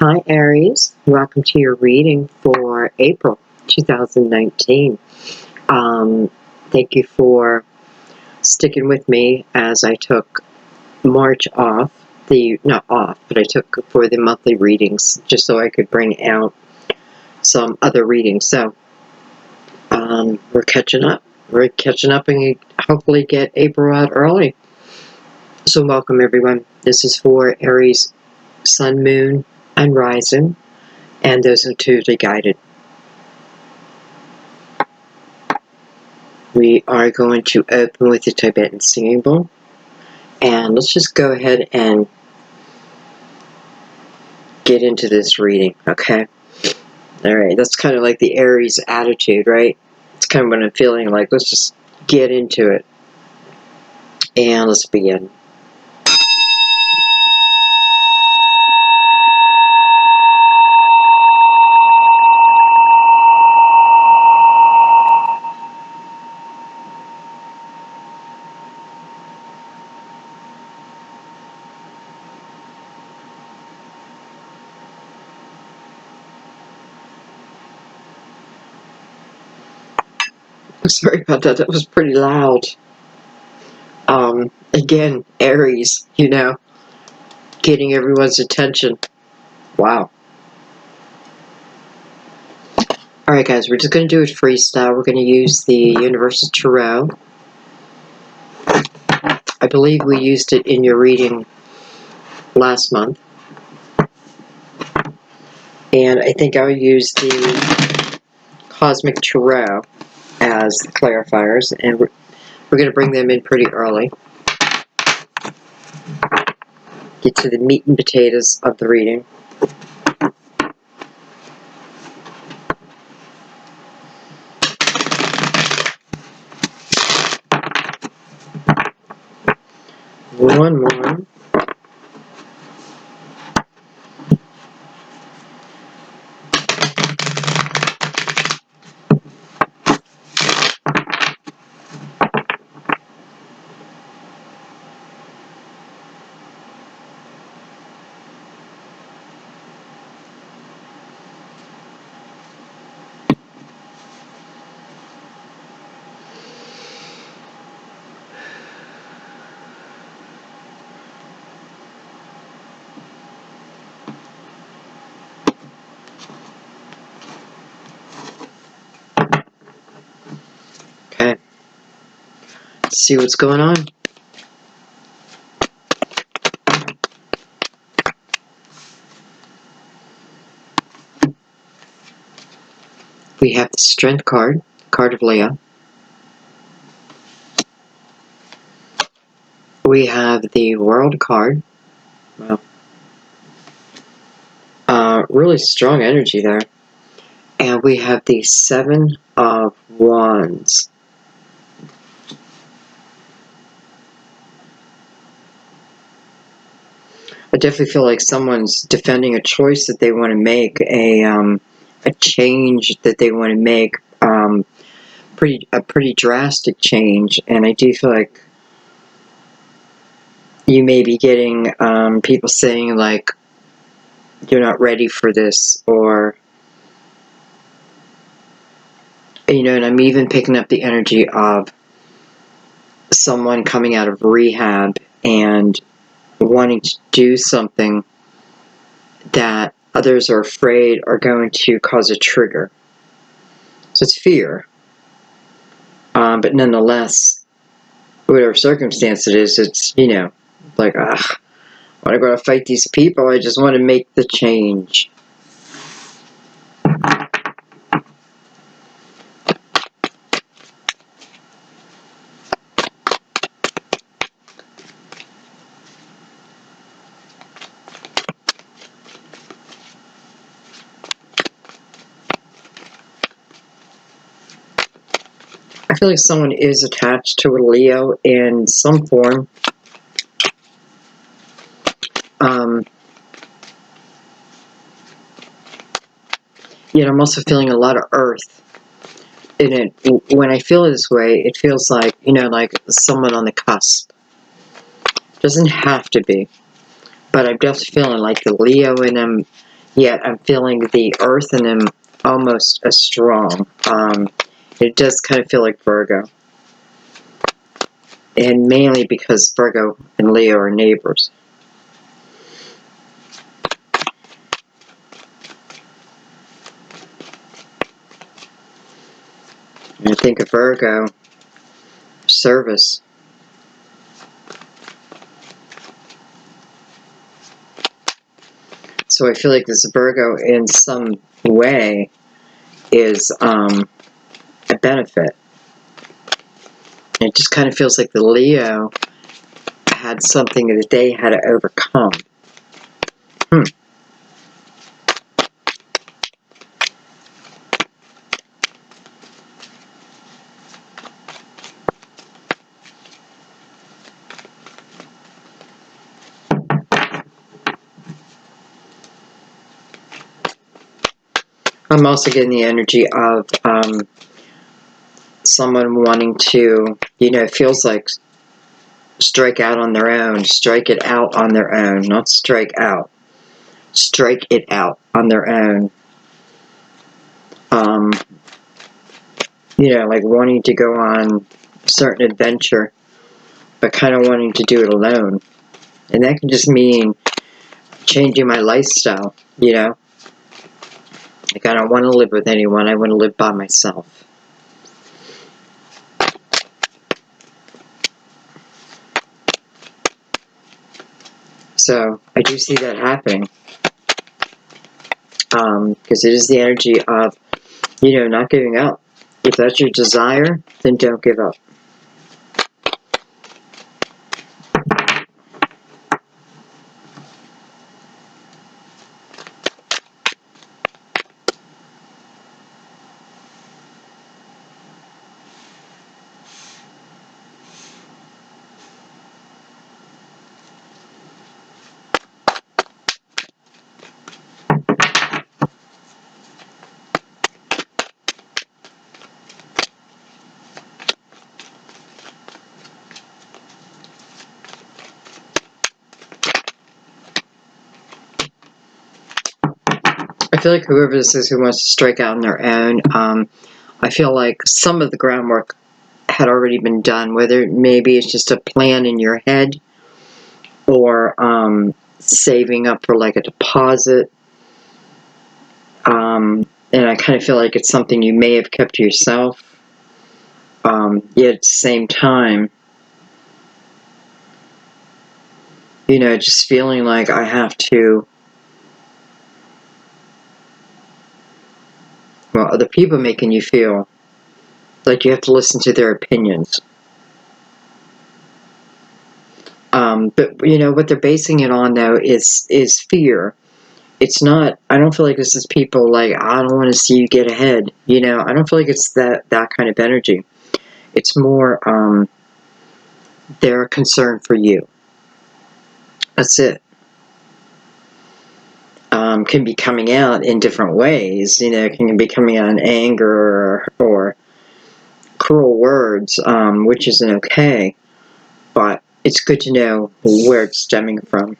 Hi Aries, welcome to your reading for April 2019. Thank you for sticking with me as I took March off, not off, but I took for the monthly readings just so I could bring out some other readings. So we're catching up. We're catching up and hopefully get April out early. So welcome everyone. This is for Aries, Sun, Moon, and Rising, and those are intuitively guided. We are going to open with the Tibetan Singing Bowl, and let's just go ahead and get into this reading, okay? Alright, that's kind of like the Aries attitude, right? It's kind of what I'm feeling like. Let's just get into it, and let's begin. Sorry about that, that was pretty loud. Again, Aries, getting everyone's attention. Wow. Alright guys, we're just going to do it freestyle. We're going to use the Universal Tarot. I believe we used it in your reading last month. And I think I'll use the Cosmic Tarot as the clarifiers, and we're going to bring them in pretty early. Get to the meat and potatoes of the reading. One more. Okay. Let's see what's going on. We have the Strength card, card of Leo. We have the World card. Wow. Really strong energy there. And we have the Seven of Wands. I definitely feel like someone's defending a choice that they want to make, a change that they want to make, a pretty drastic change. And I do feel like you may be getting people saying like, you're not ready for this, or and I'm even picking up the energy of someone coming out of rehab and wanting to do something that others are afraid are going to cause a trigger. So it's fear. But nonetheless, whatever circumstance it is, it's, like, I want to go to fight these people, I just want to make the change. I feel like someone is attached to a Leo in some form. I'm also feeling a lot of earth in it. When I feel this way, it feels like, like someone on the cusp. Doesn't have to be, but I'm definitely feeling like the Leo in them, yet I'm feeling the earth in him almost as strong. It does kind of feel like Virgo. And mainly because Virgo and Leo are neighbors. And I think of Virgo, service. So I feel like this Virgo in some way is a benefit. It just kind of feels like the Leo had something that they had to overcome. I'm also getting the energy of someone wanting to, it feels like strike out on their own, strike it out on their own, not strike out, strike it out on their own. Like wanting to go on a certain adventure, but kind of wanting to do it alone. And that can just mean changing my lifestyle, Like I don't want to live with anyone, I want to live by myself. So I do see that happening. Because it is the energy of, not giving up. If that's your desire, then don't give up. I feel like whoever this is who wants to strike out on their own, I feel like some of the groundwork had already been done, whether maybe it's just a plan in your head or saving up for like a deposit. And I kind of feel like it's something you may have kept to yourself. Yet at the same time, just feeling like I have to, other people making you feel like you have to listen to their opinions. But what they're basing it on though is fear. It's not, I don't feel like this is people like, I don't want to see you get ahead. I don't feel like it's that kind of energy. It's more, they're concerned for you. That's it. Can be coming out in different ways. Can be coming out in anger or cruel words, which isn't okay. But it's good to know where it's stemming from.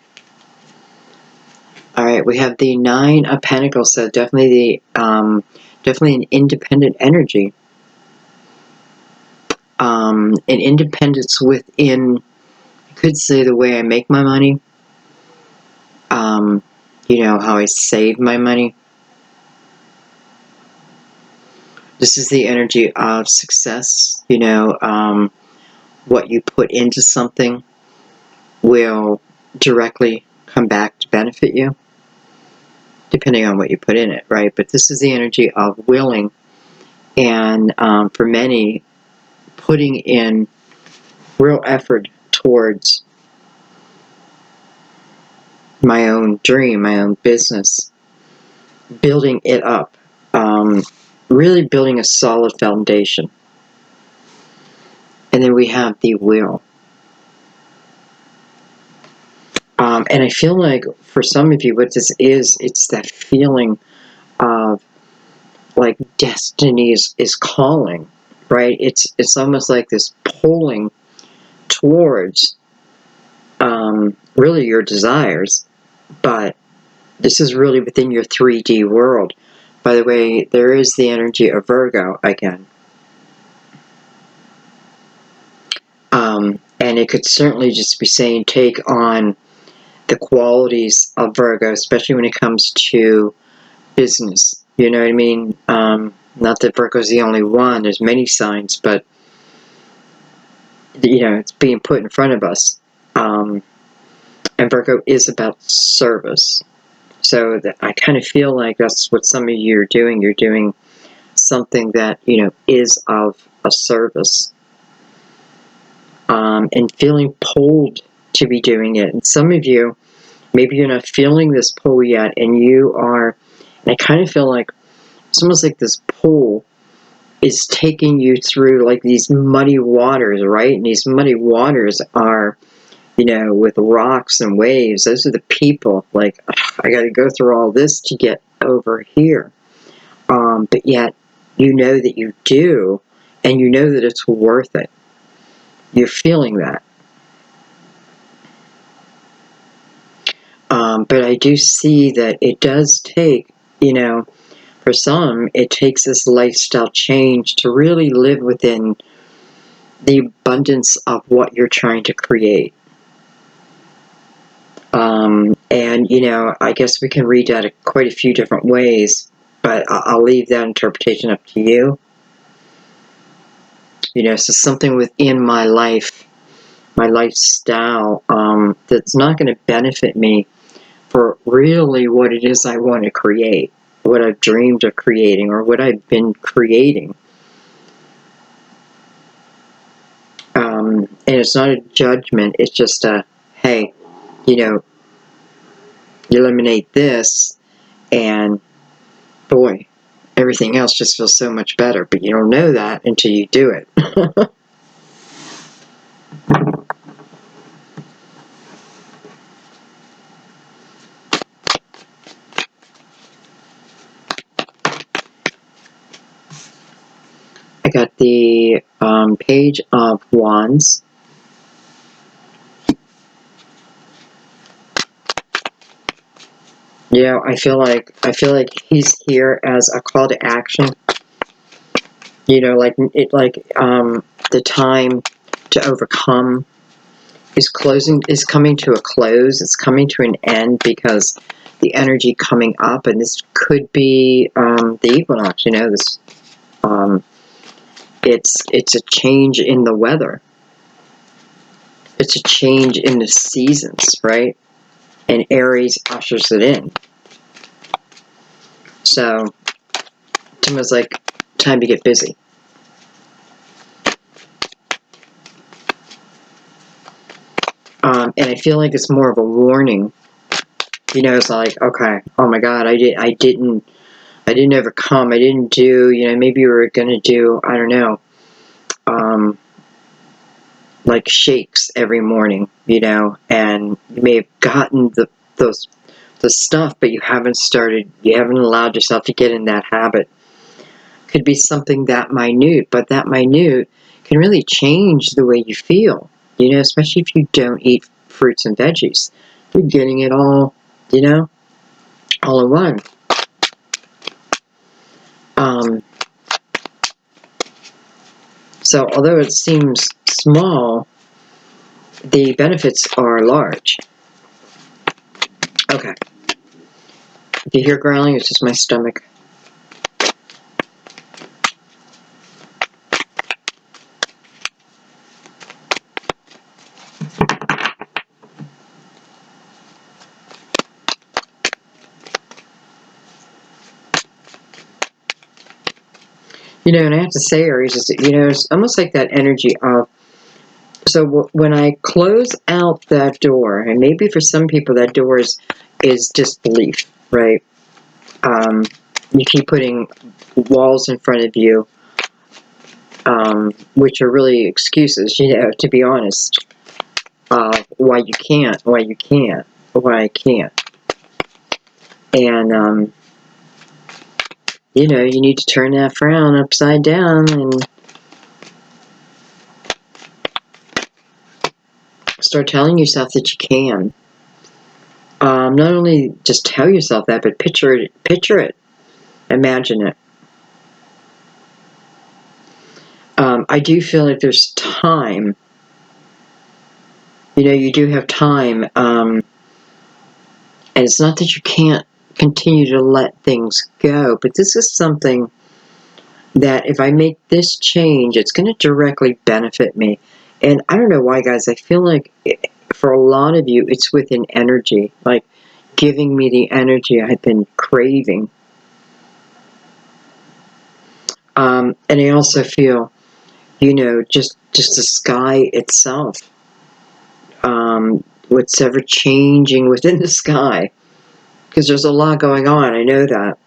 All right, we have the Nine of Pentacles, so definitely an independent energy. An independence within, I could say, the way I make my money. How I save my money. This is the energy of success. What you put into something will directly come back to benefit you, depending on what you put in it, right? But this is the energy of willing, and for many, putting in real effort towards my own dream, my own business, building it up, really building a solid foundation. And then we have the will. And I feel like for some of you, what this is, it's that feeling of like destiny is calling, right? It's almost like this pulling towards really your desires, but This is really within your 3D world. By the way, there is the energy of Virgo again. And it could certainly just be saying take on the qualities of Virgo, especially when it comes to business. You know what I mean? Not that Virgo's the only one. There's many signs, but you know, it's being put in front of us. And Virgo is about service. So that I kind of feel like that's what some of you are doing. You're doing something that, you know, is of a service. And feeling pulled to be doing it. And some of you, maybe you're not feeling this pull yet, and you are, and I kind of feel like it's almost like this pull is taking you through like these muddy waters, right? And these muddy waters are, you know, with rocks and waves. Those are the people, like, I got to go through all this to get over here. But yet, you know that you do, and you know that it's worth it. You're feeling that. But I do see that it does take, you know, for some, it takes this lifestyle change to really live within the abundance of what you're trying to create. And, you know, I guess we can read that quite a few different ways, but I'll leave that interpretation up to you. You know, so something within my life, my lifestyle, that's not going to benefit me for really what it is I want to create, what I've dreamed of creating, or what I've been creating. And it's not a judgment, it's just a, hey, you know, you eliminate this, and boy, everything else just feels so much better. But you don't know that until you do it. I got the Page of Wands. You know, I feel like he's here as a call to action. You know, like the time to overcome is coming to a close. It's coming to an end because the energy coming up, and this could be the equinox. You know, this it's a change in the weather. It's a change in the seasons, right? And Aries ushers it in. So it's almost like time to get busy. And I feel like it's more of a warning. You know, it's like, okay, oh my God, I didn't overcome. I didn't do. You know, maybe you were gonna do. I don't know. Like shakes every morning. You know, and you may have gotten the stuff, but you haven't started. You haven't allowed yourself to get in that habit. Could be something that minute, but that minute can really change the way you feel. You know, especially if you don't eat fruits and veggies. You're getting it all, you know, all in one. So although it seems small, the benefits are large. Okay. If you hear growling, it's just my stomach. You know, and I have to say, Aries, you know, it's almost like that energy of, so when I close out that door, and maybe for some people that door is disbelief, right? You keep putting walls in front of you, which are really excuses, you know, to be honest, why you can't. And, you know, you need to turn that frown upside down and start telling yourself that you can. Not only just tell yourself that, but picture it, imagine it. I do feel like there's time. You know, you do have time, and it's not that you can't continue to let things go, but this is something that if I make this change, it's going to directly benefit me. And I don't know why, guys, I feel like for a lot of you, it's within energy, like giving me the energy I've been craving. And I also feel, you know, just the sky itself, what's ever changing within the sky, because there's a lot going on, I know that.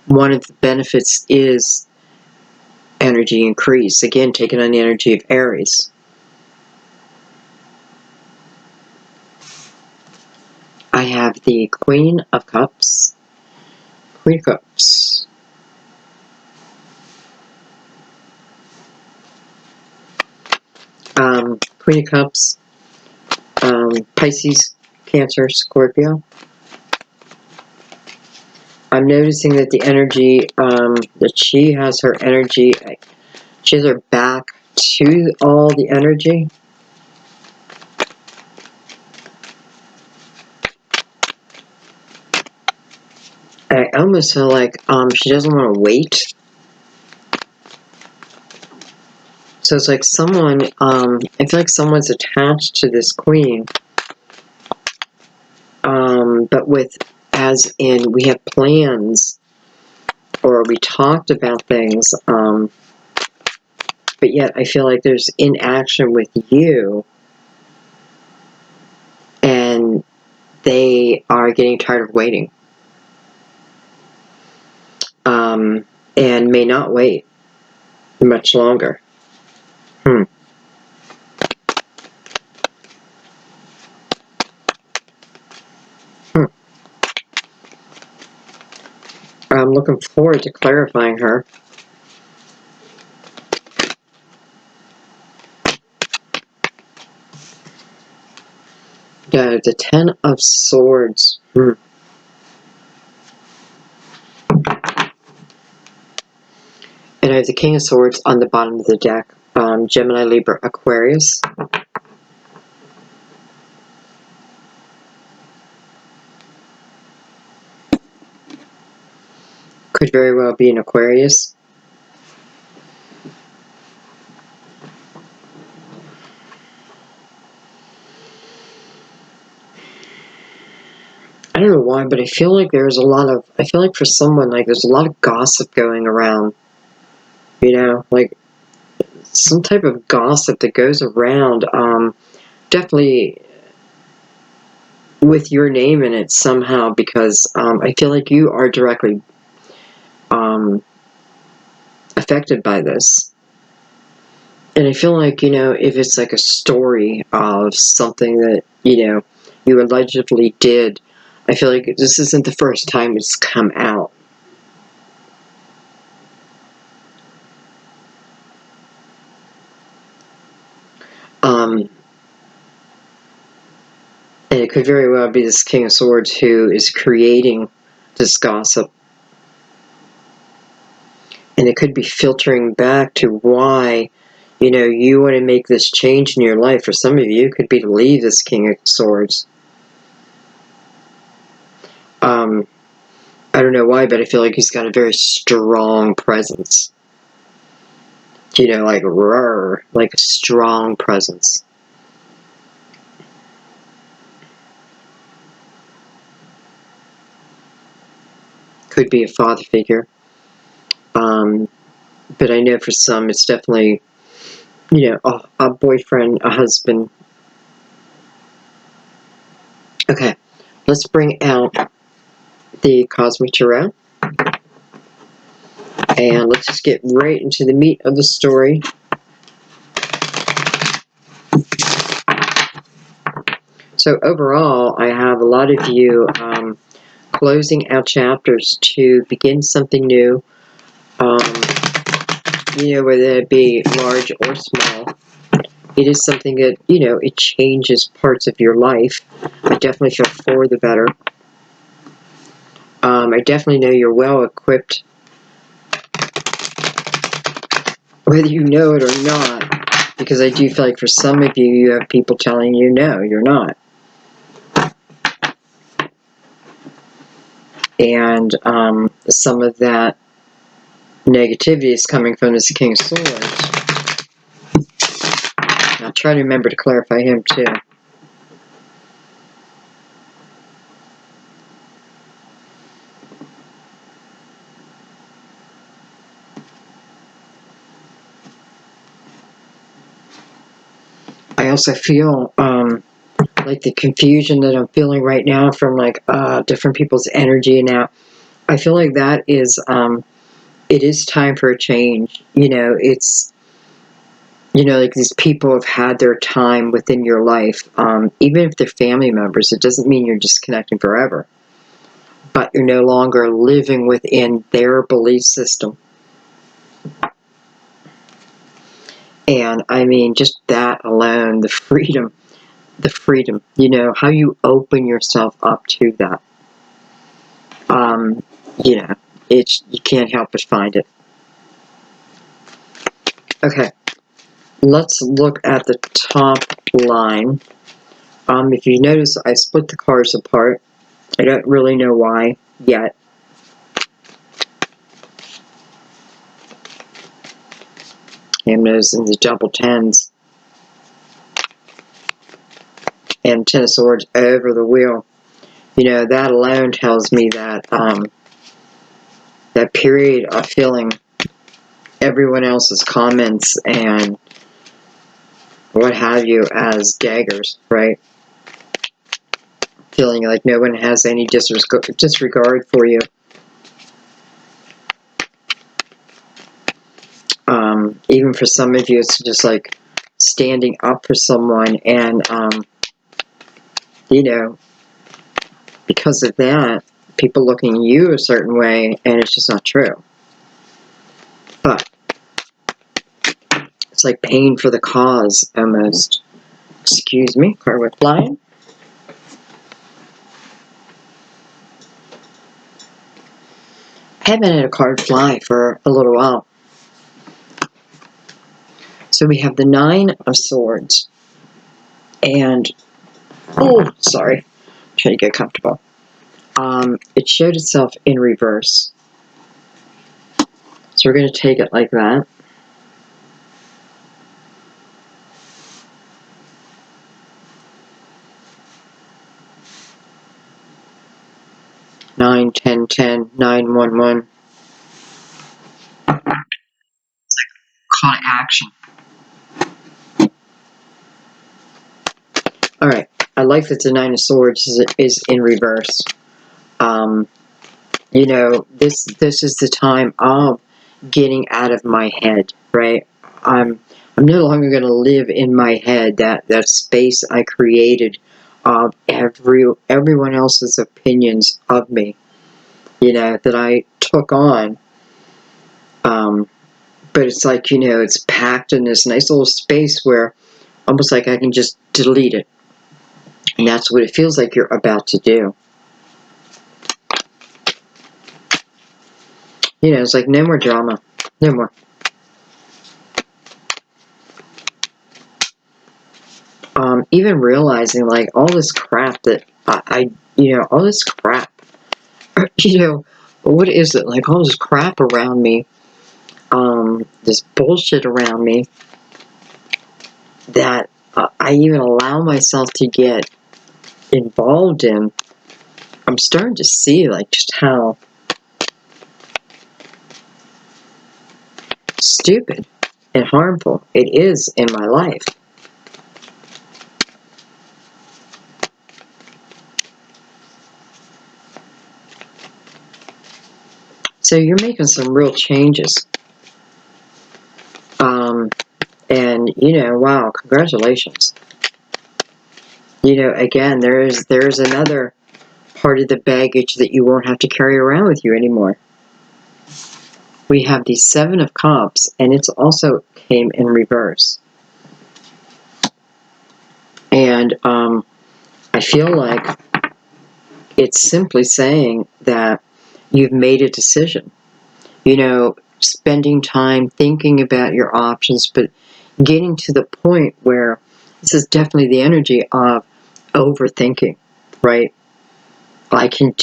One of the benefits is energy increase, again, taking on the energy of Aries. I have the Queen of Cups, Queen of Cups, Queen of Cups, Pisces, Cancer, Scorpio. I'm noticing that the energy, that she has her energy, she has her back to all the energy. I almost feel like she doesn't want to wait. So it's like someone, I feel like someone's attached to this queen. But with, as in, we have plans, or we talked about things, but yet I feel like there's inaction with you, and they are getting tired of waiting, and may not wait much longer. I'm looking forward to clarifying her. Yeah, the Ten of Swords. And I have the King of Swords on the bottom of the deck. Gemini, Libra, Aquarius. Could very well be an Aquarius. I don't know why, but I feel like there's a lot of, I feel like for someone, like there's a lot of gossip going around. You know, like some type of gossip that goes around, definitely with your name in it somehow, because I feel like you are directly affected by this. And I feel like, you know, if it's like a story of something that, you know, you allegedly did, I feel like this isn't the first time it's come out. And it could very well be this King of Swords who is creating this gossip. And it could be filtering back to why, you know, you want to make this change in your life. For some of you, it could be to leave this King of Swords. I don't know why, but I feel like he's got a very strong presence. You know, like roar, like a strong presence. Could be a father figure. But I know for some, it's definitely, you know, a boyfriend, a husband. Okay, let's bring out the Cosmic Tarot. And let's just get right into the meat of the story. So overall, I have a lot of you closing out chapters to begin something new. You know, whether it be large or small. it is something that, you know, it changes parts of your life. I definitely feel for the better. I definitely know you're well equipped, whether you know it or not, because I do feel like for some of you, you have people telling you, no, you're not. And some of that negativity is coming from this King of Swords. I'll try to remember to clarify him too. I also feel like the confusion that I'm feeling right now from like different people's energy now. I feel like that is it is time for a change. You know, it's, you know, like these people have had their time within your life. Even if they're family members, it doesn't mean you're disconnecting forever. But you're no longer living within their belief system. And I mean, just that alone, the freedom, you know, how you open yourself up to that. You know, it's, you can't help but find it. Okay, let's look at the top line. If you notice, I split the cards apart. I don't really know why yet. I'm noticing the double tens and Ten of Swords over the wheel. You know, that alone tells me that that period of feeling everyone else's comments and what have you as daggers, right? Feeling like no one has any disregard for you. Even for some of you, it's just like standing up for someone, and you know, because of that, people looking at you a certain way, and it's just not true. But it's like pain for the cause, almost. Excuse me, card went flying. I haven't had a card fly for a little while. So we have the Nine of Swords. And, oh, sorry. Trying to get comfortable. It showed itself in reverse. So we're going to take it like that. Nine, 10, 10, 9, 1, 1. Call to action. Alright, I like that the Nine of Swords is in reverse. You know, this is the time of getting out of my head, right? I'm no longer going to live in my head, that space I created of everyone else's opinions of me, you know, that I took on. But it's like, you know, it's packed in this nice little space where almost like I can just delete it. And that's what it feels like you're about to do. You know, it's like no more drama. No more. Even realizing like all this crap that you know, all this crap, you know, what is it? Like all this crap around me, this bullshit around me that I even allow myself to get involved in. I'm starting to see like just how stupid and harmful it is in my life. So you're making some real changes. And, you know, wow, congratulations. You know, again, there's another part of the baggage that you won't have to carry around with you anymore. We have the Seven of Cups, and it's also came in reverse. And I feel like it's simply saying that you've made a decision. You know, spending time thinking about your options, but getting to the point where this is definitely the energy of overthinking, right? I can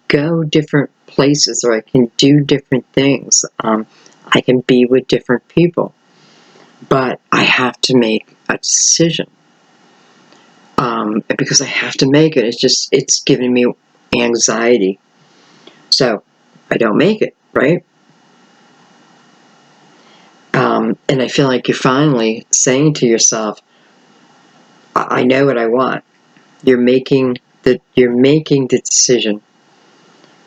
go different places, or I can do different things. I can be with different people, but I have to make a decision. Because I have to make it, it's giving me anxiety. So I don't make it, right? And I feel like you're finally saying to yourself, I know what I want. You're making the decision.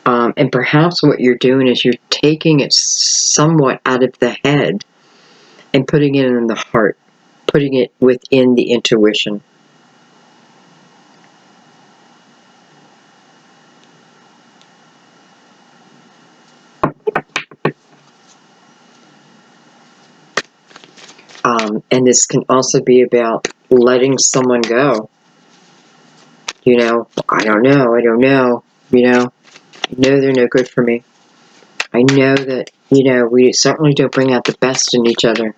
And perhaps what you're doing is you're taking it somewhat out of the head and putting it in the heart, putting it within the intuition. And this can also be about letting someone go. You know, I don't know, you know, I know they're no good for me. I know that, you know, we certainly don't bring out the best in each other.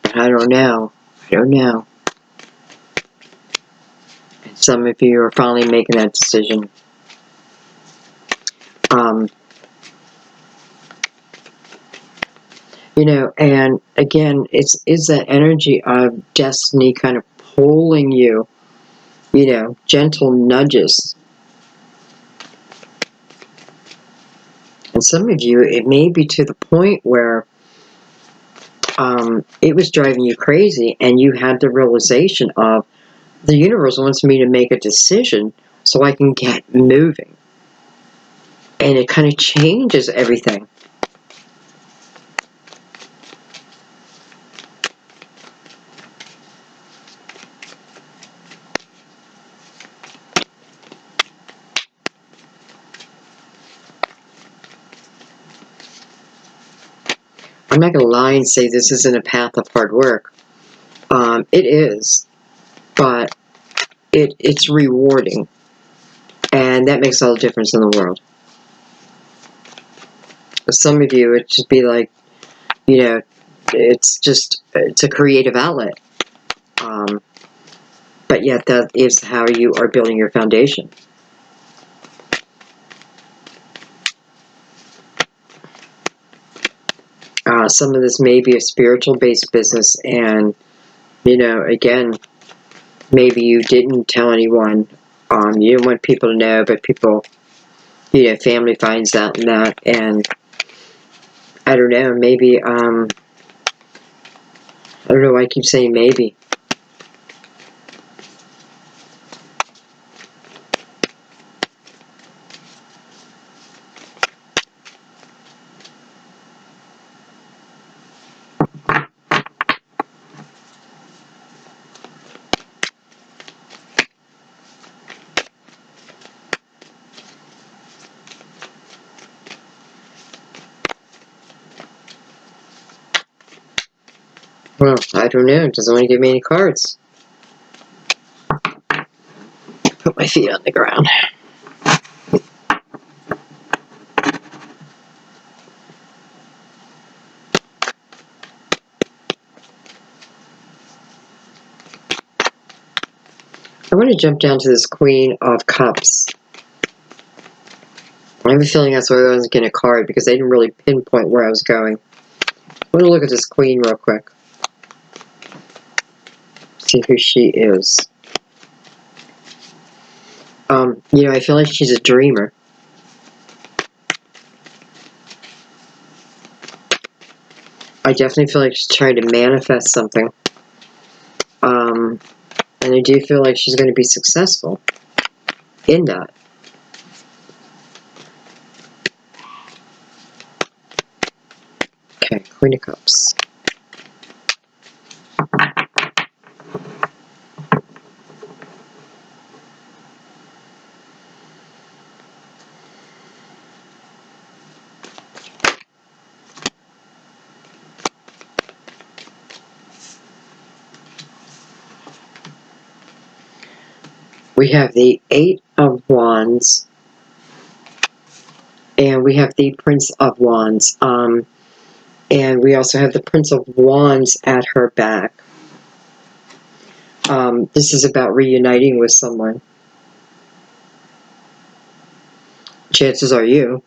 But I don't know. And some of you are finally making that decision. You know, and again, is that energy of destiny kind of pulling you, you know, gentle nudges. And some of you, it may be to the point where it was driving you crazy, and you had the realization of, the universe wants me to make a decision so I can get moving. And it kind of changes everything. I'm not going to lie and say this isn't a path of hard work. It is, but it's rewarding. And that makes all the difference in the world. For some of you, it should be like, you know, it's a creative outlet. But yet that is how you are building your foundation. Some of this may be a spiritual-based business, and, you know, again, maybe you didn't tell anyone. You didn't want people to know, but people, you know, family finds out and that, and I don't know, maybe, I don't know why I keep saying maybe. Well, I don't know. It doesn't want to give me any cards. Put my feet on the ground. I want to jump down to this Queen of Cups. I have a feeling that's why I was getting a card, because they didn't really pinpoint where I was going. I want to look at this Queen real quick. See who she is. You know, I feel like she's a dreamer. I definitely feel like she's trying to manifest something. And I do feel like she's going to be successful in that. Okay, Queen of Cups. We have the Eight of Wands, and we have the Prince of Wands. And we also have the Prince of Wands at her back. This is about reuniting with someone. Chances are you.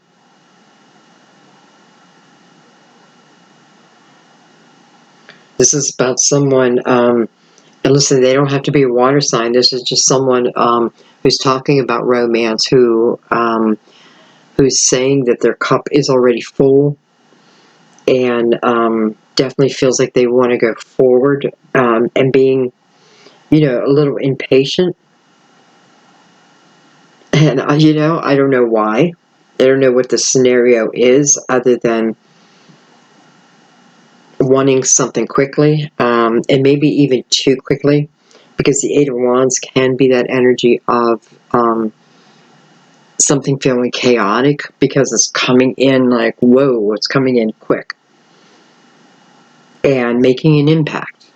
This is about someone, and listen, they don't have to be a water sign. This is just someone who's talking about romance, who's saying that their cup is already full, and definitely feels like they want to go forward, and being, a little impatient. And, I don't know why. I don't know what the scenario is other than wanting something quickly, and maybe even too quickly, because the Eight of Wands can be that energy of something feeling chaotic because it's coming in like, whoa, it's coming in quick and making an impact.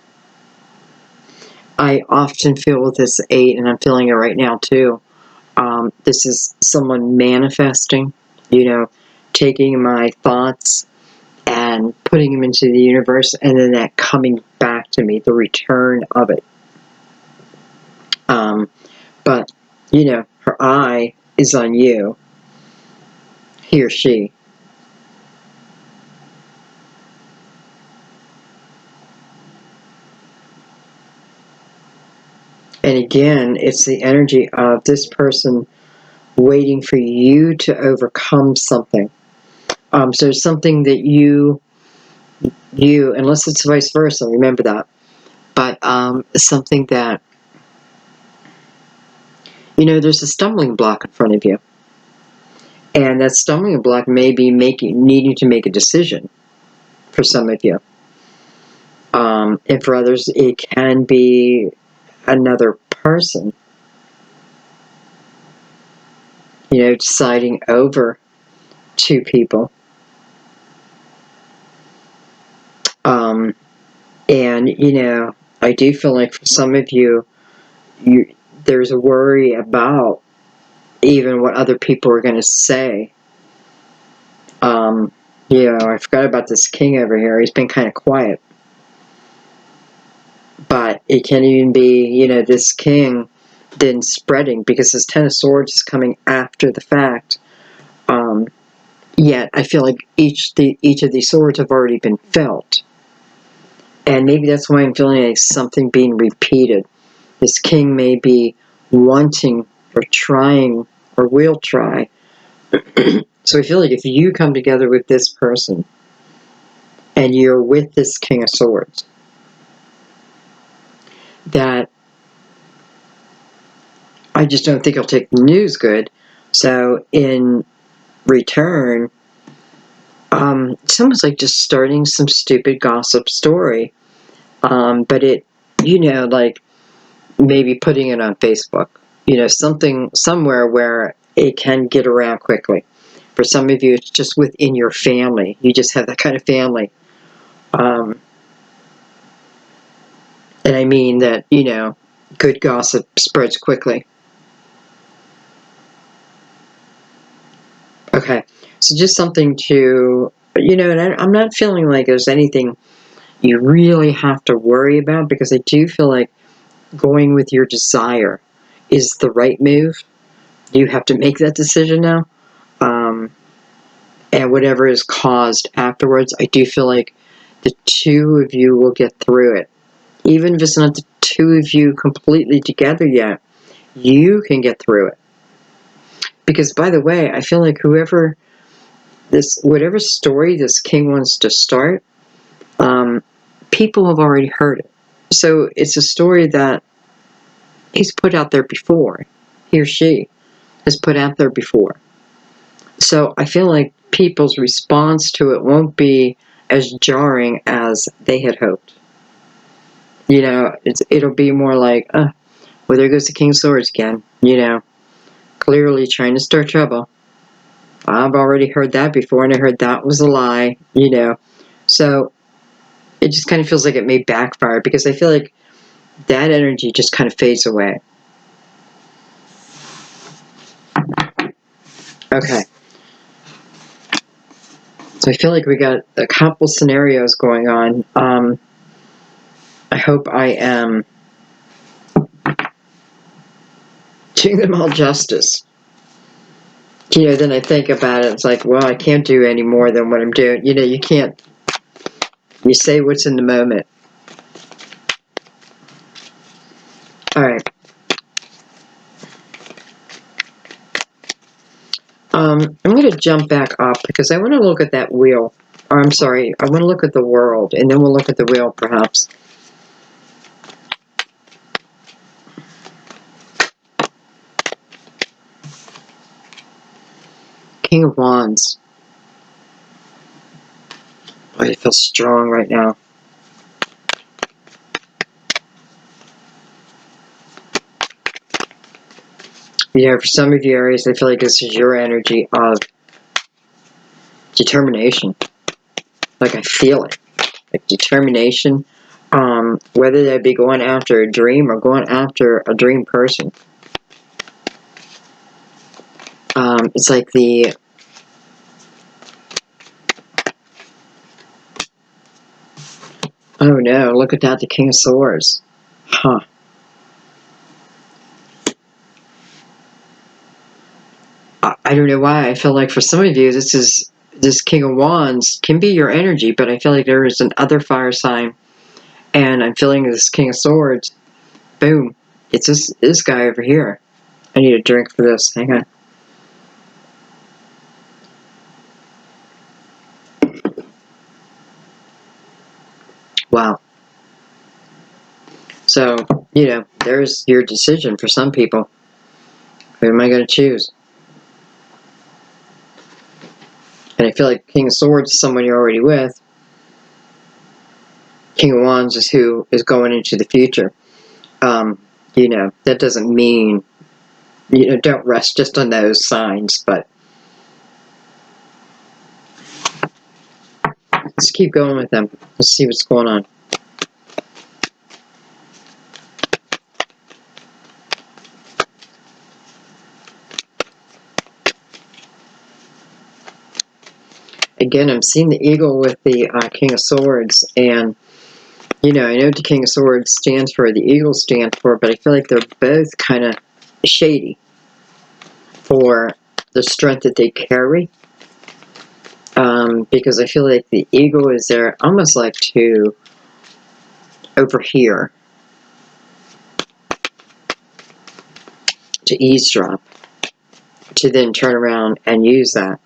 I often feel with this 8, and I'm feeling it right now too. This is someone manifesting, taking my thoughts and putting them into the universe, and then that coming back to me, the return of it. But, her eye is on you, he or she. And again, it's the energy of this person waiting for you to overcome something. So something that you, unless it's vice versa, remember that. But something that, there's a stumbling block in front of you. And that stumbling block may be needing to make a decision for some of you. And for others, it can be another person, deciding over two people. And, I do feel like for some of you, there's a worry about even what other people are going to say. I forgot about this king over here. He's been kind of quiet. But it can even be, this king then spreading, because his Ten of Swords is coming after the fact. Yet I feel like each of these swords have already been felt. And maybe that's why I'm feeling like something being repeated. This king may be wanting or trying or will try. So I feel like if you come together with this person and you're with this King of Swords, that I just don't think he'll take the news good. So in return, it's almost like just starting some stupid gossip story. But it, like maybe putting it on Facebook, something somewhere where it can get around quickly. For some of you, it's just within your family. You just have that kind of family. And I mean that, good gossip spreads quickly. Okay, so just something to, and I'm not feeling like there's anything you really have to worry about, because I do feel like going with your desire is the right move. You have to make that decision now. And whatever is caused afterwards, I do feel like the two of you will get through it. Even if it's not the two of you completely together yet, you can get through it. Because, by the way, I feel like whatever story this king wants to start, people have already heard it. So it's a story that he's put out there before. He or she has put out there before. So I feel like people's response to it won't be as jarring as they had hoped. It'll be more like, well, there goes the King of Swords again, clearly trying to start trouble. I've already heard that before, and I heard that was a lie, So it just kind of feels like it may backfire, because I feel like that energy just kind of fades away. Okay. So I feel like we got a couple scenarios going on. I hope I am doing them all justice. Then I think about it, it's like, well, I can't do any more than what I'm doing. You can't, you say what's in the moment. All right. I'm going to jump back up because I want to look at that wheel. Or, I'm sorry, I want to look at the world, and then we'll look at the wheel, perhaps. King of Wands. Boy, I feel strong right now. For some of you, Aries, I feel like this is your energy of determination. Like, I feel it. Like, determination. Whether they be going after a dream or going after a dream person. It's like the... Oh no, look at that, the King of Swords. Huh. I don't know why. I feel like for some of you, this King of Wands can be your energy, but I feel like there is another fire sign, and I'm feeling this King of Swords. Boom. It's this guy over here. I need a drink for this. Hang on. Wow. So, there's your decision for some people. Who am I going to choose? And I feel like King of Swords is someone you're already with. King of Wands is who is going into the future. That doesn't mean, don't rest just on those signs, but let's keep going with them. Let's see what's going on. Again, I'm seeing the eagle with the King of Swords, and, I know what the King of Swords stands for, the eagle stands for, but I feel like they're both kind of shady for the strength that they carry. Because I feel like the eagle is there almost like to overhear, to eavesdrop, to then turn around and use that.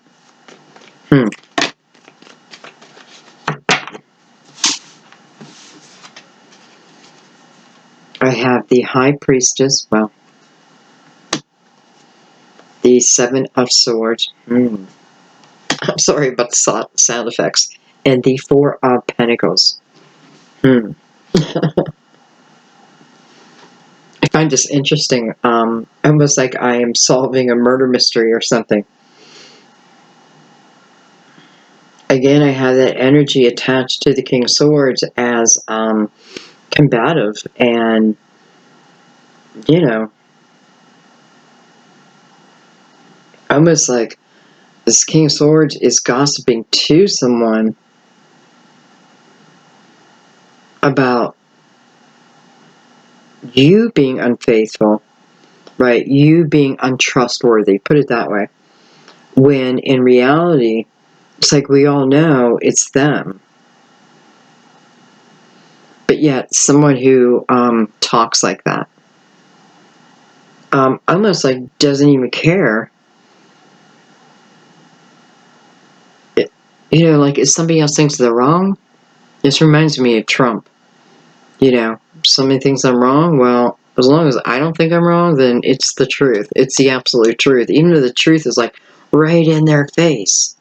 I have the High Priestess, well, the Seven of Swords. I'm sorry about the sound effects. And the Four of Pentacles. I find this interesting, almost like I am solving a murder mystery or something. Again, I have that energy attached to the King of Swords as combative and, almost like this King of Swords is gossiping to someone about you being unfaithful, right? You being untrustworthy, put it that way. When in reality, it's like we all know it's them. But yet, someone who talks like that, almost like doesn't even care. Like if somebody else thinks they're wrong, this reminds me of Trump. Somebody thinks I'm wrong, well, as long as I don't think I'm wrong, then it's the truth. It's the absolute truth. Even though the truth is like right in their face.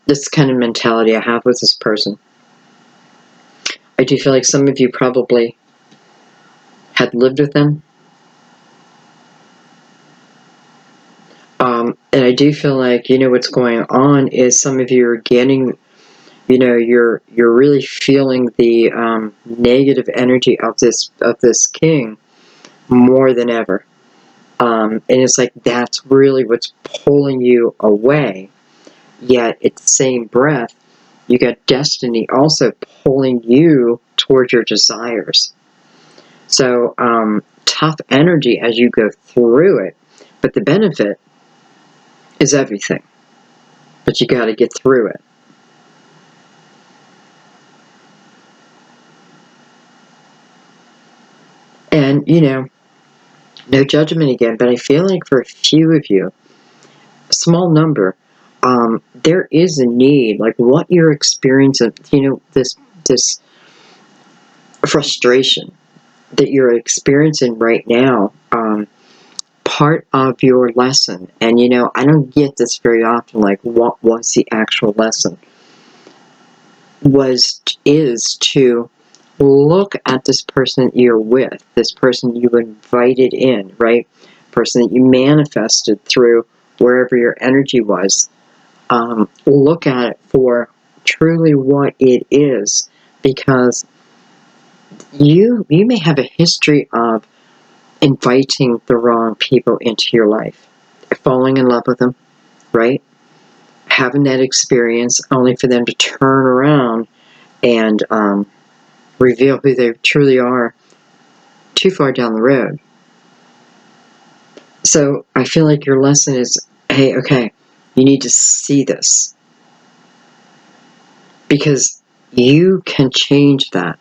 This kind of mentality I have with this person. I do feel like some of you probably had lived with them. And I do feel like, what's going on is some of you are getting, you're really feeling the negative energy of this king more than ever. And it's like that's really what's pulling you away. Yet, at the same breath, you got destiny also pulling you towards your desires. So, tough energy as you go through it. But the benefit is everything. But you got to get through it. And, no judgment again, but I feel like for a few of you, a small number, there is a need, like what you're experiencing, this frustration that you're experiencing right now, part of your lesson. And, I don't get this very often, like what was the actual lesson? Is to look at this person that you're with, this person you invited in, right? Person that you manifested through wherever your energy was. Look at it for truly what it is, because you may have a history of inviting the wrong people into your life, falling in love with them, right? Having that experience only for them to turn around and reveal who they truly are too far down the road. So I feel like your lesson is, hey, okay, you need to see this, because you can change that,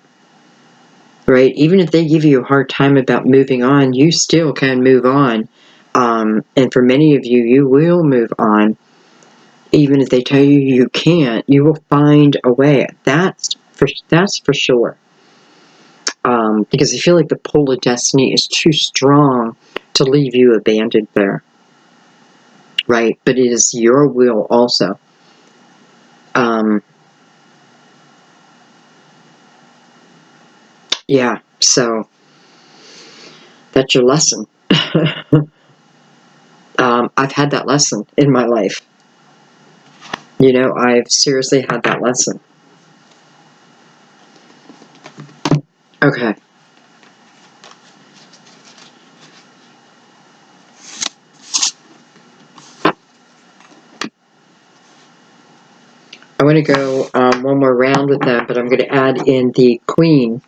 right? Even if they give you a hard time about moving on, you still can move on. And for many of you, you will move on. Even if they tell you you can't, you will find a way. That's for sure. Because I feel like the pull of destiny is too strong to leave you abandoned there, right? But it is your will also. Yeah, so that's your lesson. I've had that lesson in my life. I've seriously had that lesson. Okay. I want to go one more round with them, but I'm going to add in the Queen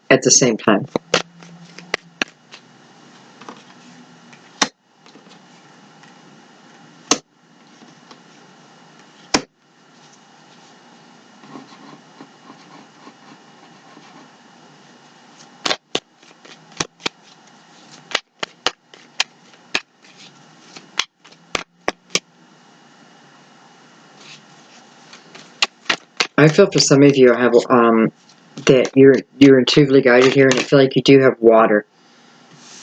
at the same time. I feel for some of you, I have that you're intuitively guided here, and I feel like you do have water,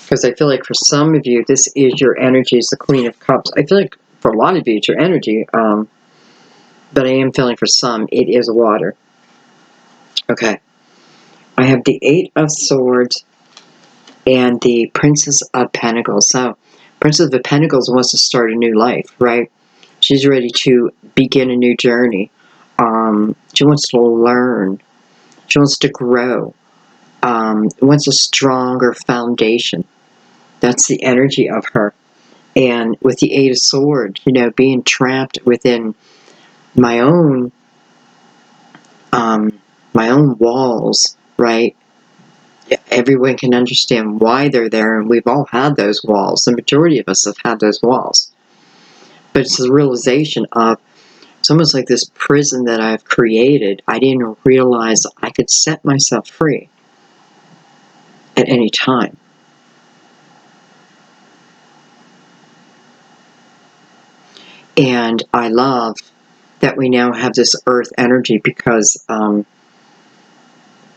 because I feel like for some of you, this is your energy, is the Queen of Cups. I feel like for a lot of you, it's your energy, but I am feeling for some, it is water. Okay. I have the Eight of Swords and the Princess of Pentacles. So, Princess of Pentacles wants to start a new life, right? She's ready to begin a new journey. She wants to learn. She wants to grow. Wants a stronger foundation. That's the energy of her. And with the Eight of Swords, being trapped within my own walls, right? Everyone can understand why they're there, and we've all had those walls. The majority of us have had those walls. But it's the realization of, it's almost like this prison that I've created. I didn't realize I could set myself free at any time. And I love that we now have this earth energy, because,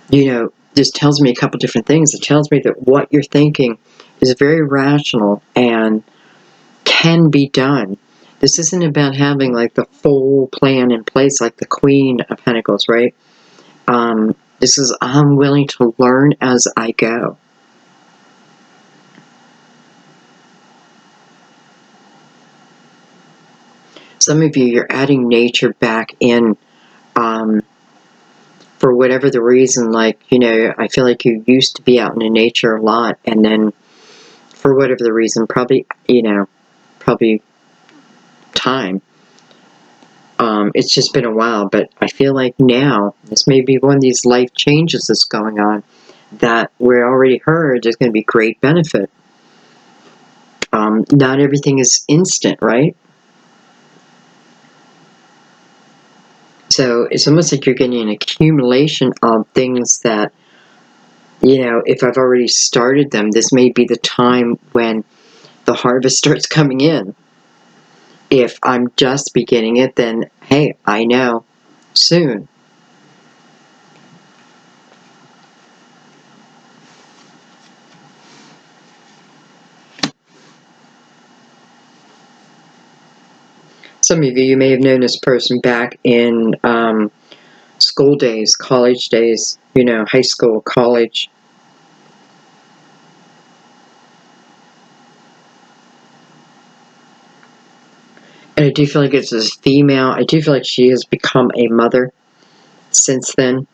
this tells me a couple different things. It tells me that what you're thinking is very rational and can be done. This isn't about having like the full plan in place, like the Queen of Pentacles, right? This is, I'm willing to learn as I go. Some of you, you're adding nature back in, for whatever the reason. Like, I feel like you used to be out in the nature a lot, and then for whatever the reason, probably, probably time. It's just been a while, but I feel like now, this may be one of these life changes that's going on, that we already heard there's going to be great benefit. Not everything is instant, right? So it's almost like you're getting an accumulation of things that, if I've already started them, this may be the time when the harvest starts coming in. If I'm just beginning it, then, hey, I know, soon. Some of you may have known this person back in school days, college days, high school, college. And I do feel like it's this female. I do feel like she has become a mother since then.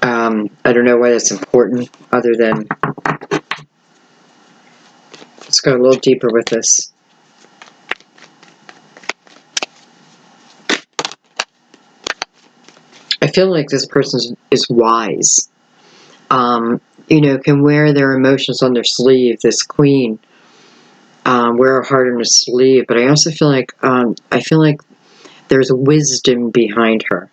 I don't know why that's important, other than, let's go a little deeper with this. I feel like this person is wise. Can wear their emotions on their sleeve. This queen, wear her heart on her sleeve. But I also feel like, there's wisdom behind her.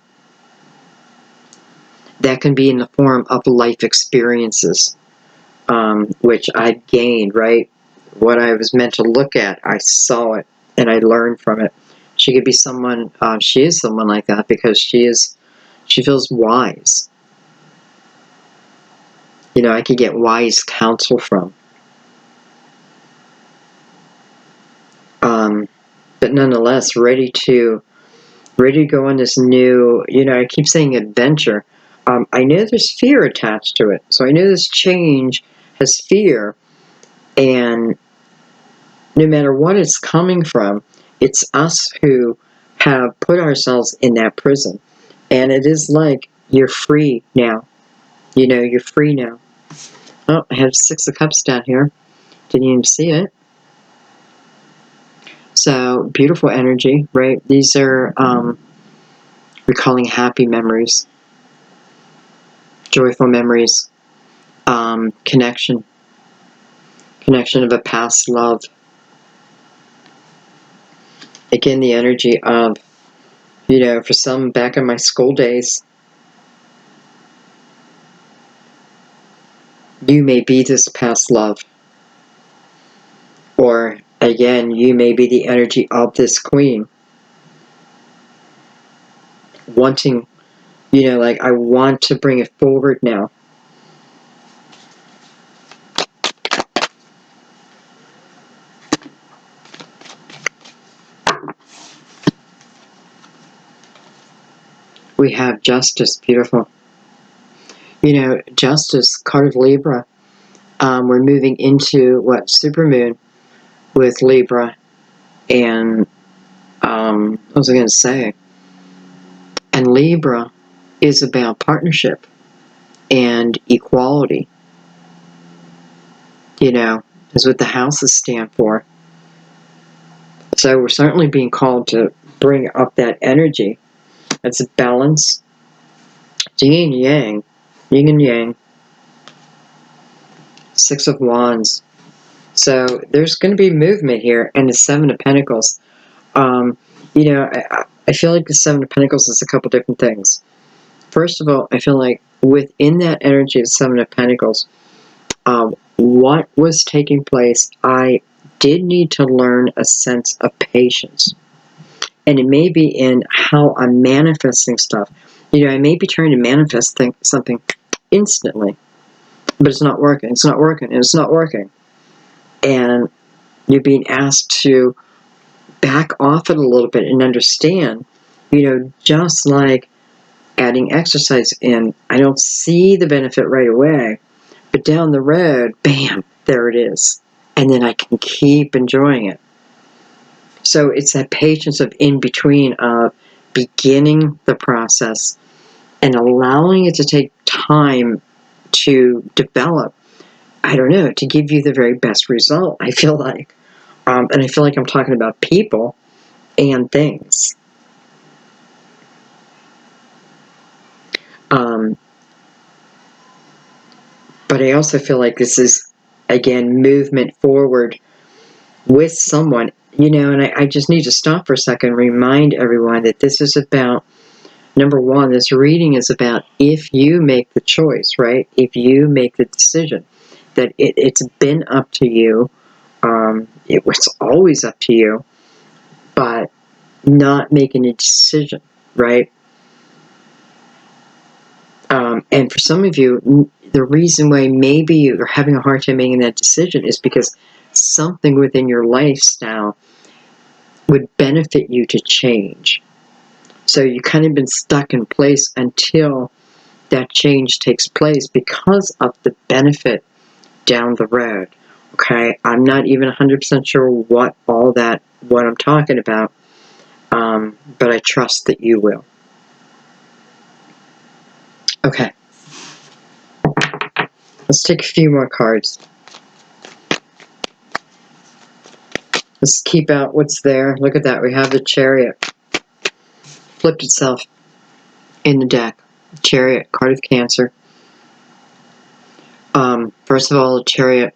That can be in the form of life experiences, which I've gained, right? What I was meant to look at, I saw it, and I learned from it. She could be someone, she is someone like that, because she feels wise. I could get wise counsel from. But nonetheless, ready to go on this new, I keep saying adventure. I know there's fear attached to it. So I know this change has fear, and no matter what it's coming from, it's us who have put ourselves in that prison. And it is like, you're free now. You're free now. Oh, I have 6 of Cups down here. Didn't even see it. So, beautiful energy, right? These are recalling happy memories, joyful memories, connection of a past love. Again, the energy of, for some, back in my school days, you may be this past love. Or, again, you may be the energy of this queen. Wanting, like, I want to bring it forward now. We have Justice, beautiful. Justice, card of Libra. We're moving into, supermoon with Libra. And, what was I going to say? And Libra is about partnership and equality. Is what the houses stand for. So we're certainly being called to bring up that energy. That's a balance. Yin and yang. Yin and yang. 6 of Wands. So there's going to be movement here. And the 7 of Pentacles. I feel like the 7 of Pentacles is a couple different things. First of all, I feel like within that energy of 7 of Pentacles, what was taking place, I did need to learn a sense of patience. And it may be in how I'm manifesting stuff. I may be trying to manifest something instantly, but it's not working. It's not working. And it's not working. And you're being asked to back off it a little bit and understand, just like adding exercise in, I don't see the benefit right away, but down the road, bam, there it is. And then I can keep enjoying it. So it's that patience of in between, of beginning the process and allowing it to take time to develop, I don't know, to give you the very best result, I feel like. And I feel like I'm talking about people and things. But I also feel like this is, again, movement forward with someone, and I just need to stop for a second and remind everyone that this is about, number one, this reading is about if you make the choice, right? If you make the decision, that it's been up to you. It was always up to you, but not making a decision, right? And for some of you, the reason why maybe you're having a hard time making that decision is because something within your lifestyle would benefit you to change. So you kind of been stuck in place until that change takes place because of the benefit down the road. Okay, I'm not even 100% sure what I'm talking about, but I trust that you will. Okay, let's take a few more cards. Let's keep out what's there. Look at that. We have the Chariot. Flipped itself in the deck. Chariot, card of Cancer. First of all, the Chariot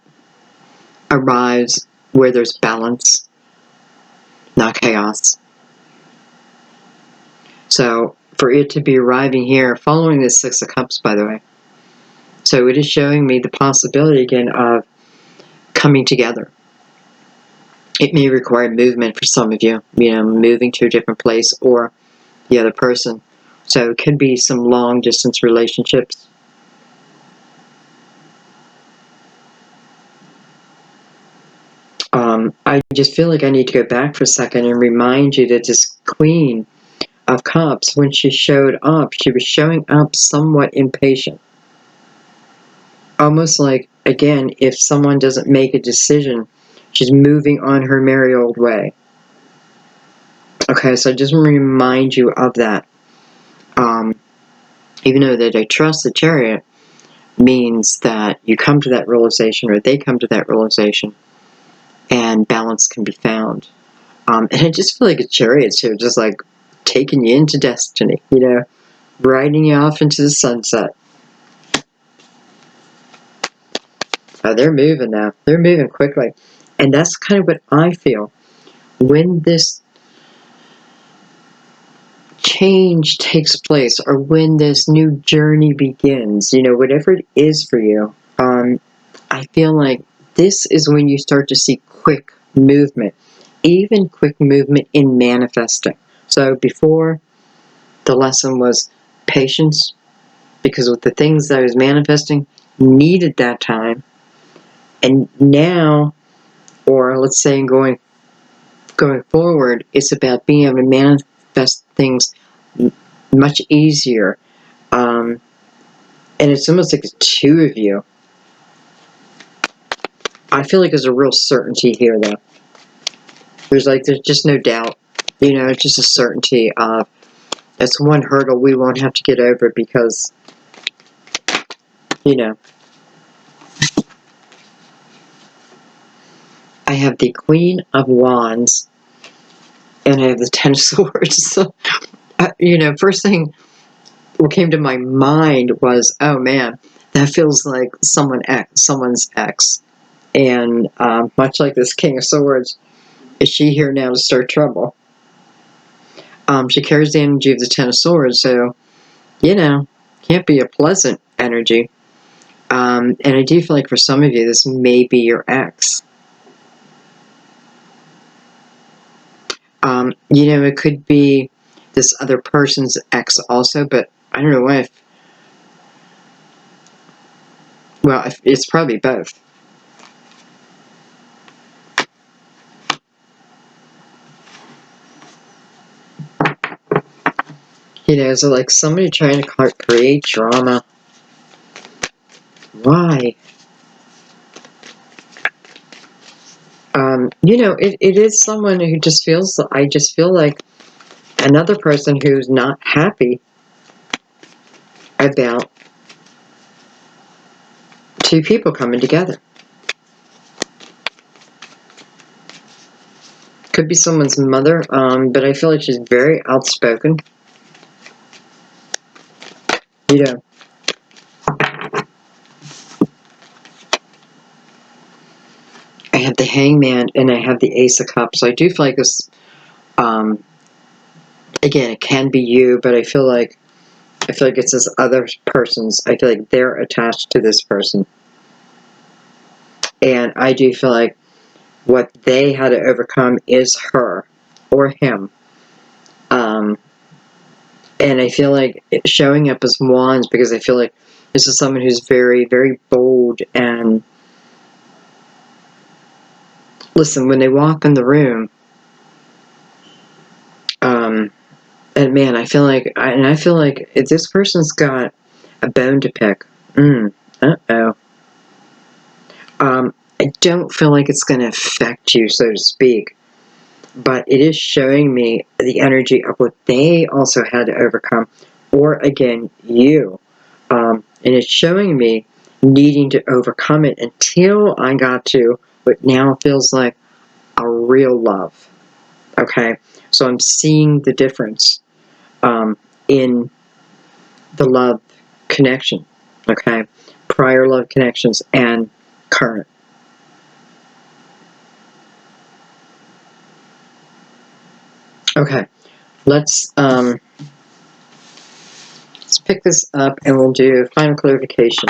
arrives where there's balance, not chaos. So, for it to be arriving here, following the Six of Cups, by the way. So, it is showing me the possibility, again, of coming together. It may require movement for some of you, moving to a different place or the other person. So, it could be some long-distance relationships. I just feel like I need to go back for a second and remind you that this Queen of Cups, when she showed up, she was showing up somewhat impatient. Almost like, again, if someone doesn't make a decision, she's moving on her merry old way. Okay, so I just want to remind you of that. Even though that I trust the Chariot means that you come to that realization, or they come to that realization, and balance can be found. And I just feel like a Chariot's here, just like taking you into destiny, riding you off into the sunset. Oh, they're moving now. They're moving quickly. And that's kind of what I feel. When this change takes place, or when this new journey begins, whatever it is for you, I feel like this is when you start to see quick movement. Even quick movement in manifesting. So before, the lesson was patience, because with the things that I was manifesting needed that time. And now, or let's say going forward, it's about being able to manifest things much easier. And it's almost like the two of you. I feel like there's a real certainty here, though. There's just no doubt. It's just a certainty of that's one hurdle we won't have to get over because, I have the Queen of Wands and I have the Ten of Swords. So, first thing what came to my mind was, oh man, that feels like someone's ex. And much like this King of Swords, is she here now to start trouble? She carries the energy of the Ten of Swords, so, can't be a pleasant energy. And I do feel like for some of you, this may be your ex. It could be this other person's ex also, but I don't know if, well, it's probably both. So like somebody trying to create drama. Why? It is someone who just feels, I just feel like another person who's not happy about Two people coming together. Could be someone's mother, but I feel like she's very outspoken. You know, I have the Hangman and I have the Ace of Cups. So I do feel like this, again, it can be you, but I feel like it's this other person's. I feel like they're attached to this person. And I do feel like what they had to overcome is her or him. And I feel like it's showing up as wands because I feel like this is someone who's very, very bold. And listen, when they walk in the room, and man, I feel like if this person's got a bone to pick. Uh-oh. I don't feel like it's going to affect you, so to speak. But it is showing me the energy of what they also had to overcome. Or, again, you. And it's showing me needing to overcome it until I got to what now feels like a real love. Okay? So I'm seeing the difference in the love connection. Okay? Prior love connections and current. Okay, let's pick this up and we'll do final clarification.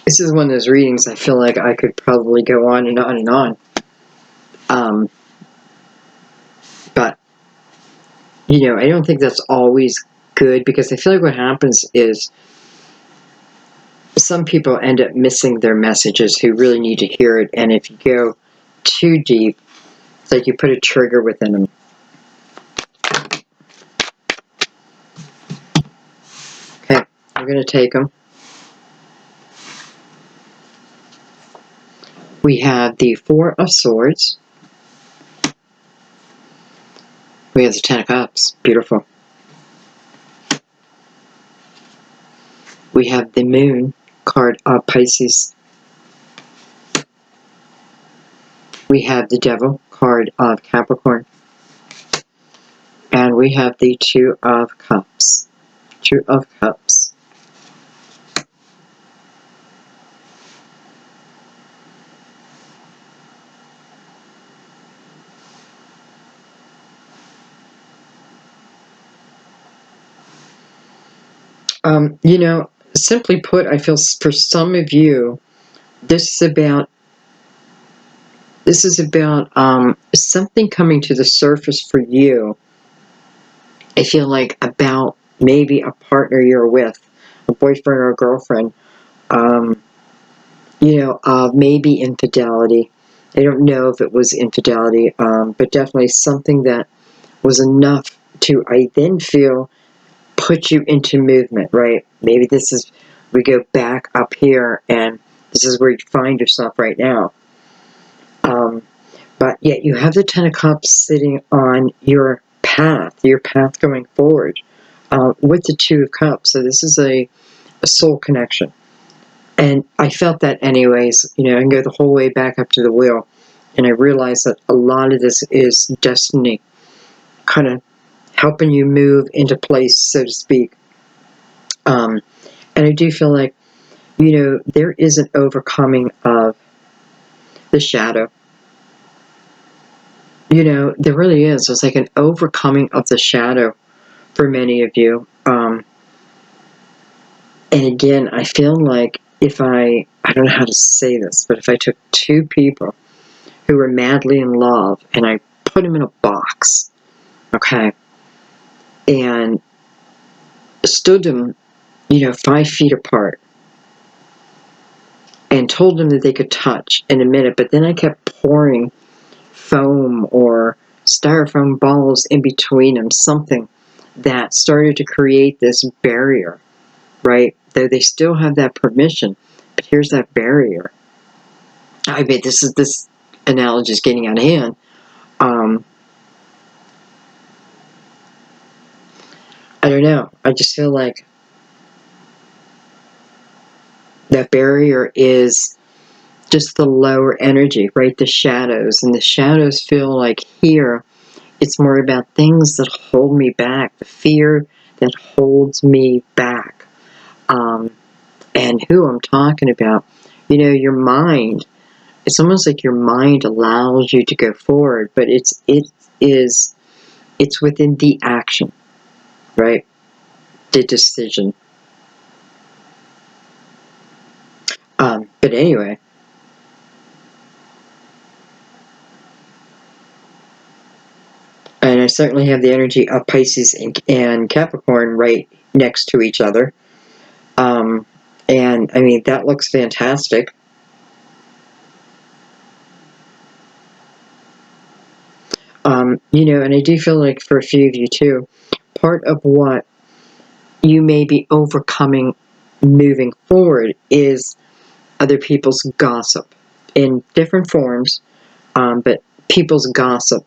This is one of those readings I feel like I could probably go on and on and on. But, you know, I don't think that's always good because I feel like what happens is some people end up missing their messages who really need to hear it. And if you go too deep, it's like you put a trigger within them. Okay, I'm going to take them. We have the Four of Swords. We have the Ten of Cups. Beautiful. We have the Moon card of Pisces. We have the Devil card of Capricorn. And we have the Two of Cups. Two of Cups. You know, simply put, I feel for some of you, this is about something coming to the surface for you. I feel like about maybe a partner you're with, a boyfriend or a girlfriend, you know, maybe infidelity. I don't know if it was infidelity, but definitely something that was enough to, I then feel, put you into movement, right? Maybe this is, we go back up here and this is where you find yourself right now. But yet you have the Ten of Cups sitting on your path going forward with the Two of Cups. So this is a soul connection. And I felt that anyways, you know, I can go the whole way back up to the wheel. And I realized that a lot of this is destiny kind of helping you move into place, so to speak. And I do feel like, you know, there is an overcoming of the shadow. You know, there really is. It's like an overcoming of the shadow for many of you. And again, I feel like if I don't know how to say this, but if I took two people who were madly in love and I put them in a box, okay, and stood them, you know, 5 feet apart and told them that they could touch in a minute, but then I kept pouring foam or styrofoam balls in between them, something that started to create this barrier, right? Though they still have that permission, but here's that barrier. I bet this analogy is getting out of hand. I don't know. I just feel like that barrier is just the lower energy, right? The shadows. And the shadows feel like here, it's more about things that hold me back, the fear that holds me back. And who I'm talking about, you know, your mind. It's almost like your mind allows you to go forward, but it's within the action, right? The decision. But anyway, and I certainly have the energy of Pisces and Capricorn right next to each other. And I mean, that looks fantastic. You know, and I do feel like for a few of you too, part of what you may be overcoming moving forward is other people's gossip in different forms, but people's gossip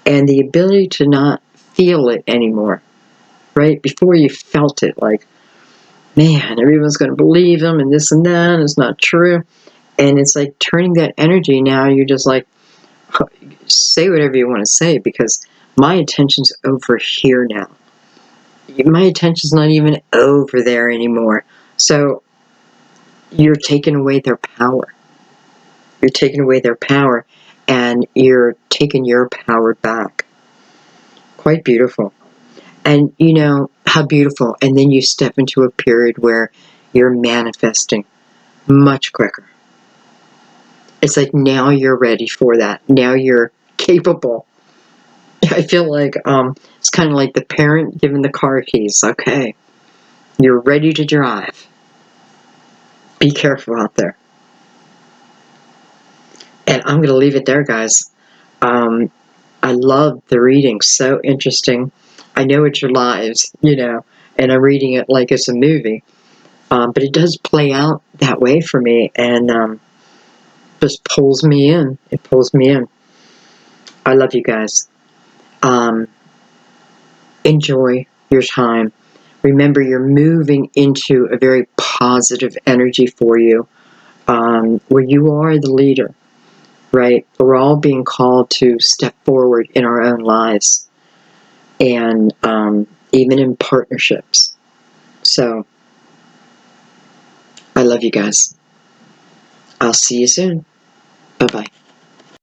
and the ability to not feel it anymore, right? Before you felt it like, man, everyone's going to believe them and this and that, and it's not true. And it's like turning that energy now, you're just like, say whatever you want to say because my attention's over here now. My attention's not even over there anymore. So you're taking away their power. You're taking away their power and you're taking your power back. Quite beautiful. And you know, how beautiful. And then you step into a period where you're manifesting much quicker. It's like now you're ready for that. Now you're capable. I feel like it's kind of like the parent giving the car keys. Okay, you're ready to drive. Be careful out there. And I'm going to leave it there, guys. I love the reading. So interesting. I know it's your lives, you know, and I'm reading it like it's a movie. But it does play out that way for me and just pulls me in. It pulls me in. I love you guys. Enjoy your time. Remember, you're moving into a very positive energy for you, where you are the leader, right? We're all being called to step forward in our own lives and even in partnerships. So, I love you guys. I'll see you soon. Bye-bye.